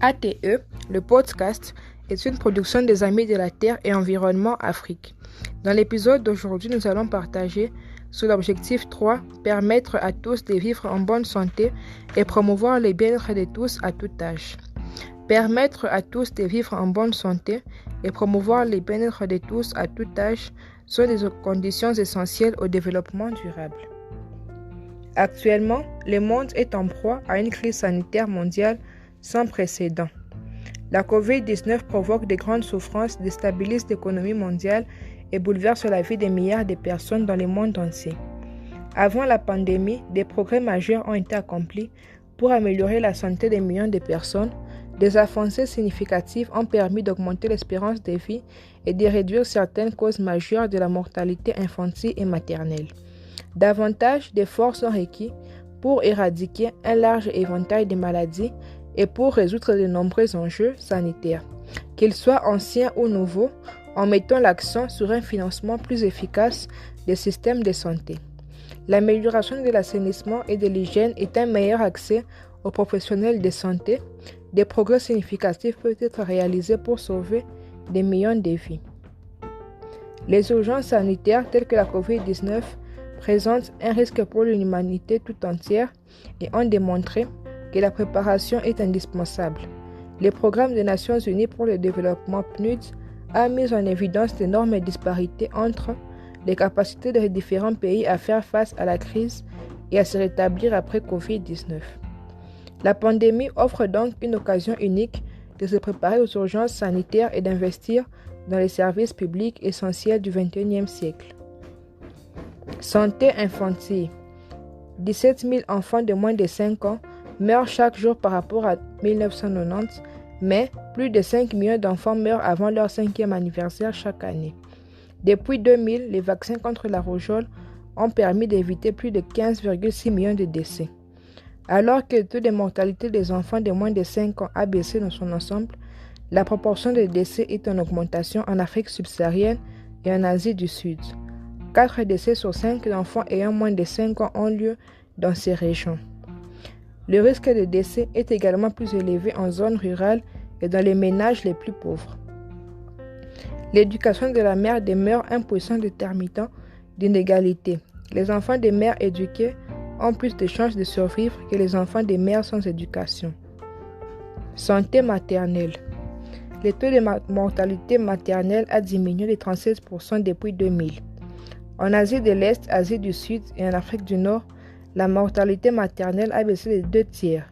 ATE, le podcast, est une production des Amis de la Terre et Environnement Afrique. Dans l'épisode d'aujourd'hui, nous allons partager sous l'objectif 3, permettre à tous de vivre en bonne santé et promouvoir le bien-être de tous à tout âge. Permettre à tous de vivre en bonne santé et promouvoir le bien-être de tous à tout âge sont des conditions essentielles au développement durable. Actuellement, le monde est en proie à une crise sanitaire mondiale sans précédent. La COVID-19 provoque de grandes souffrances, déstabilise l'économie mondiale et bouleverse la vie des milliards de personnes dans le monde entier. Avant la pandémie, des progrès majeurs ont été accomplis pour améliorer la santé des millions de personnes. Des avancées significatives ont permis d'augmenter l'espérance de vie et de réduire certaines causes majeures de la mortalité infantile et maternelle. Davantage d'efforts sont requis pour éradiquer un large éventail de maladies et pour résoudre de nombreux enjeux sanitaires, qu'ils soient anciens ou nouveaux, en mettant l'accent sur un financement plus efficace des systèmes de santé. L'amélioration de l'assainissement et de l'hygiène est un meilleur accès aux professionnels de santé. Des progrès significatifs peuvent être réalisés pour sauver des millions de vies. Les urgences sanitaires telles que la COVID-19 présentent un risque pour l'humanité tout entière et ont démontré que la préparation est indispensable. Le programme des Nations Unies pour le développement PNUD a mis en évidence d'énormes disparités entre les capacités des différents pays à faire face à la crise et à se rétablir après COVID-19. La pandémie offre donc une occasion unique de se préparer aux urgences sanitaires et d'investir dans les services publics essentiels du XXIe siècle. Santé infantile. 17 000 enfants de moins de 5 ans meurent chaque jour par rapport à 1990, mais plus de 5 millions d'enfants meurent avant leur 5e anniversaire chaque année. Depuis 2000, les vaccins contre la rougeole ont permis d'éviter plus de 15,6 millions de décès. Alors que le taux de mortalité des enfants de moins de 5 ans a baissé dans son ensemble, la proportion de décès est en augmentation en Afrique subsaharienne et en Asie du Sud. 4 décès sur 5 d'enfants ayant moins de 5 ans ont lieu dans ces régions. Le risque de décès est également plus élevé en zone rurale et dans les ménages les plus pauvres. L'éducation de la mère demeure un puissant déterminant d'inégalité. Les enfants des mères éduquées ont plus de chances de survivre que les enfants des mères sans éducation. Santé maternelle. Le taux de mortalité maternelle a diminué de 37% depuis 2000. En Asie de l'Est, Asie du Sud et en Afrique du Nord, la mortalité maternelle a baissé de 2 tiers.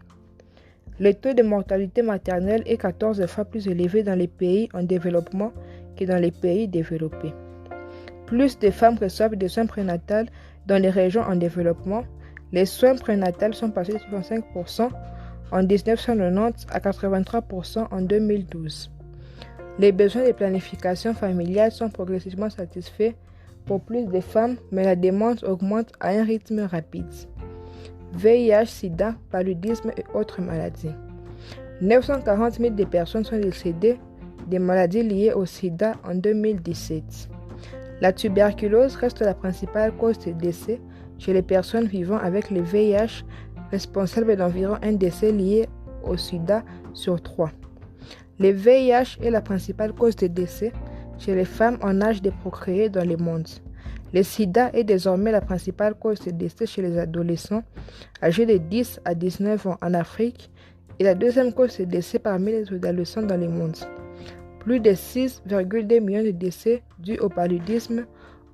Le taux de mortalité maternelle est 14 fois plus élevé dans les pays en développement que dans les pays développés. Plus de femmes reçoivent des soins prénatals dans les régions en développement. Les soins prénatals sont passés de 65% en 1990 à 83% en 2012. Les besoins de planification familiale sont progressivement satisfaits pour plus de femmes, mais la demande augmente à un rythme rapide. VIH, sida, paludisme et autres maladies. 940 000 personnes sont décédées des maladies liées au sida en 2017. La tuberculose reste la principale cause de décès chez les personnes vivant avec le VIH, responsable d'environ un décès lié au sida sur 3. Le VIH est la principale cause de décès chez les femmes en âge de procréer dans le monde. Le sida est désormais la principale cause de décès chez les adolescents âgés de 10 à 19 ans en Afrique et la deuxième cause de décès parmi les adolescents dans le monde. Plus de 6,2 millions de décès dus au paludisme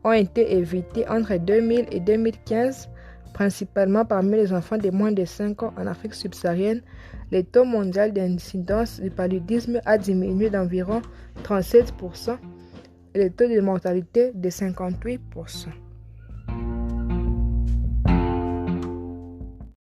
ont été évités entre 2000 et 2015, principalement parmi les enfants de moins de 5 ans en Afrique subsaharienne. Le taux mondial d'incidence du paludisme a diminué d'environ 37% et le taux de mortalité de 58%.